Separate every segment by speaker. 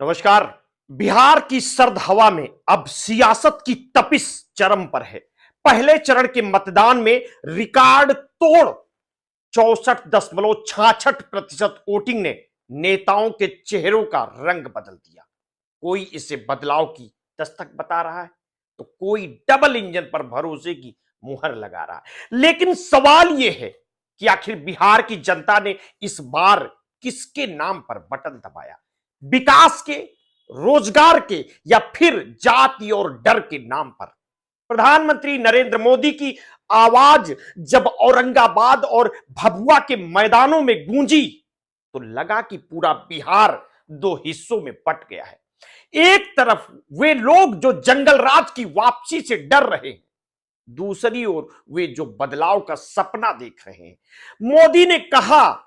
Speaker 1: नमस्कार। बिहार की सर्द हवा में अब सियासत की तपिश चरम पर है। पहले चरण के मतदान में रिकॉर्ड तोड़ 64.66% वोटिंग ने नेताओं के चेहरों का रंग बदल दिया। कोई इसे बदलाव की दस्तक बता रहा है तो कोई डबल इंजन पर भरोसे की मुहर लगा रहा है। लेकिन सवाल यह है कि आखिर बिहार की जनता ने इस बार किसके नाम पर बटन दबाया? विकास के, रोजगार के, या फिर जाति और डर के नाम पर? प्रधानमंत्री नरेंद्र मोदी की आवाज जब औरंगाबाद और भभुआ के मैदानों में गूंजी तो लगा कि पूरा बिहार दो हिस्सों में बंट गया है। एक तरफ वे लोग जो जंगल राज की वापसी से डर रहे हैं, दूसरी ओर वे जो बदलाव का सपना देख रहे हैं। मोदी ने कहा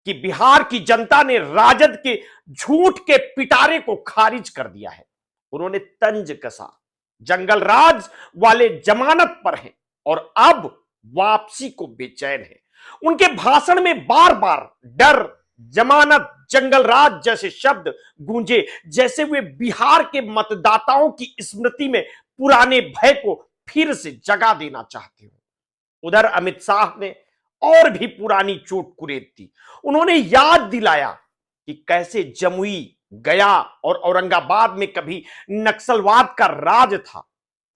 Speaker 1: कि बिहार की जनता ने राजद के झूठ के पिटारे को खारिज कर दिया है। उन्होंने तंज कसा, जंगल राज वाले जमानत पर हैं और अब वापसी को बेचैन है। उनके भाषण में बार बार डर, जमानत, जंगल राज जैसे शब्द गूंजे, जैसे वे बिहार के मतदाताओं की स्मृति में पुराने भय को फिर से जगा देना चाहते हो। उधर अमित शाह ने और भी पुरानी चोट कुरेद दी। उन्होंने याद दिलाया कि कैसे जमुई, गया और औरंगाबाद में कभी नक्सलवाद का राज था।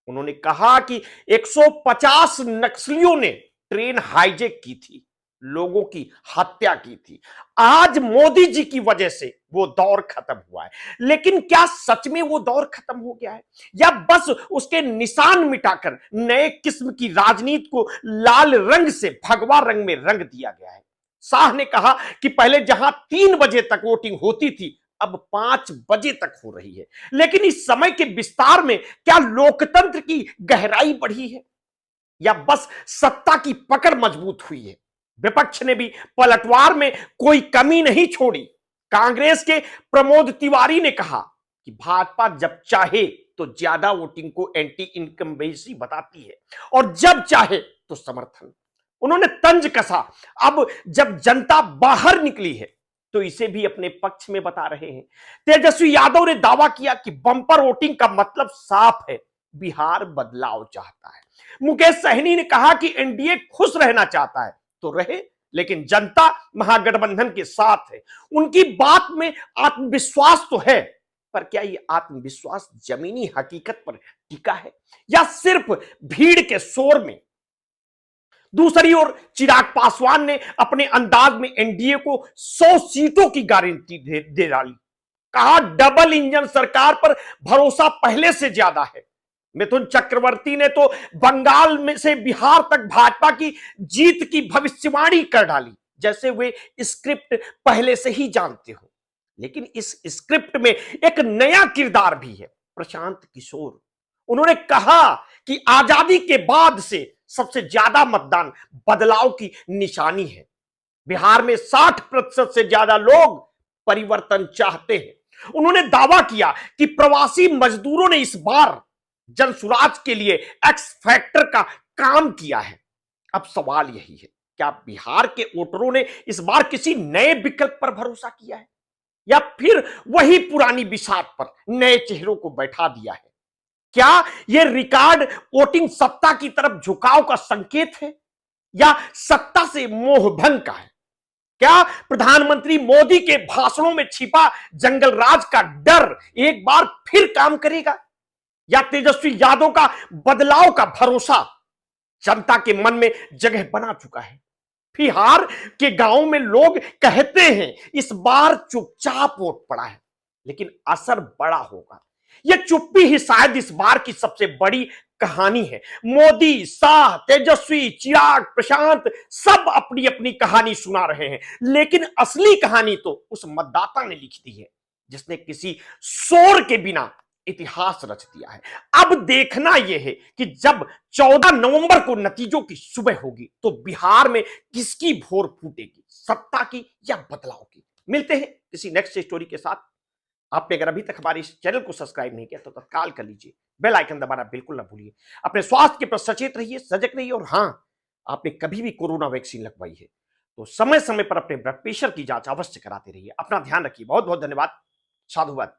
Speaker 1: उन्होंने कहा कि 150 नक्सलियों ने ट्रेन हाईजैक की थी, लोगों की हत्या की थी। आज मोदी जी की वजह से वो दौर खत्म हुआ है। लेकिन क्या सच में वो दौर खत्म हो गया है या बस उसके निशान मिटाकर नए किस्म की राजनीति को लाल रंग से भगवा रंग में रंग दिया गया है? शाह ने कहा कि पहले जहां 3 बजे तक वोटिंग होती थी, अब 5 बजे तक हो रही है। लेकिन इस समय के विस्तार में क्या लोकतंत्र की गहराई बढ़ी है या बस सत्ता की पकड़ मजबूत हुई है? विपक्ष ने भी पलटवार में कोई कमी नहीं छोड़ी। कांग्रेस के प्रमोद तिवारी ने कहा कि भाजपा जब चाहे तो ज्यादा वोटिंग को एंटी इनकम्बेंसी बताती है और जब चाहे तो समर्थन। उन्होंने तंज कसा, अब जब जनता बाहर निकली है तो इसे भी अपने पक्ष में बता रहे हैं। तेजस्वी यादव ने दावा किया कि बंपर वोटिंग का मतलब साफ है, बिहार बदलाव चाहता है। मुकेश सहनी ने कहा कि एनडीए खुश रहना चाहता है तो रहे, लेकिन जनता महागठबंधन के साथ है। उनकी बात में आत्मविश्वास तो है, पर क्या ये आत्मविश्वास जमीनी हकीकत पर टिका है या सिर्फ भीड़ के शोर में? दूसरी ओर चिराग पासवान ने अपने अंदाज में एनडीए को 100 सीटों की गारंटी दे डाली। कहा डबल इंजन सरकार पर भरोसा पहले से ज्यादा है। मिथुन चक्रवर्ती ने तो बंगाल में से बिहार तक भाजपा की जीत की भविष्यवाणी कर डाली, जैसे वे स्क्रिप्ट पहले से ही जानते हो। लेकिन इस स्क्रिप्ट में एक नया किरदार भी है, प्रशांत किशोर। उन्होंने कहा कि आजादी के बाद से सबसे ज्यादा मतदान बदलाव की निशानी है। बिहार में 60% से ज्यादा लोग परिवर्तन चाहते हैं। उन्होंने दावा किया कि प्रवासी मजदूरों ने इस बार जनसुराज के लिए एक्स फैक्टर का काम किया है। अब सवाल यही है, क्या बिहार के वोटरों ने इस बार किसी नए विकल्प पर भरोसा किया है या फिर वही पुरानी बिसात पर नए चेहरों को बैठा दिया है? क्या यह रिकॉर्ड वोटिंग सत्ता की तरफ झुकाव का संकेत है या सत्ता से मोहभंग का है? क्या प्रधानमंत्री मोदी के भाषणों में छिपा जंगल राज का डर एक बार फिर काम करेगा या तेजस्वी यादव का बदलाव का भरोसा जनता के मन में जगह बना चुका है? बिहार के गांव में लोग कहते हैं इस बार चुपचाप वोट पड़ा है, लेकिन असर बड़ा होगा। यह चुप्पी ही शायद इस बार की सबसे बड़ी कहानी है। मोदी, शाह, तेजस्वी, चिराग, प्रशांत सब अपनी अपनी कहानी सुना रहे हैं, लेकिन असली कहानी तो उस मतदाता ने लिख दी है जिसने किसी शोर के बिना इतिहास रच दिया है। अब देखना यह है कि जब 14 नवंबर को नतीजों की सुबह होगी तो बिहार में किसकी भोर फूटेगी, सत्ता की या बदलाव की? मिलते हैं किसी नेक्स्ट स्टोरी के साथ। आपने अगर अभी तक हमारे इस चैनल को सब्सक्राइब नहीं किया तो तत्काल कर लीजिए, बेल आइकन दबाना बिल्कुल ना भूलिए। अपने स्वास्थ्य के प्रति सचेत रहिए, सजग रहिए और हां, आपने कभी भी कोरोना वैक्सीन लगवाई है तो समय समय पर अपने ब्लड प्रेशर की जांच अवश्य कराते रहिए। अपना ध्यान रखिए। बहुत बहुत धन्यवाद। साधुवाद।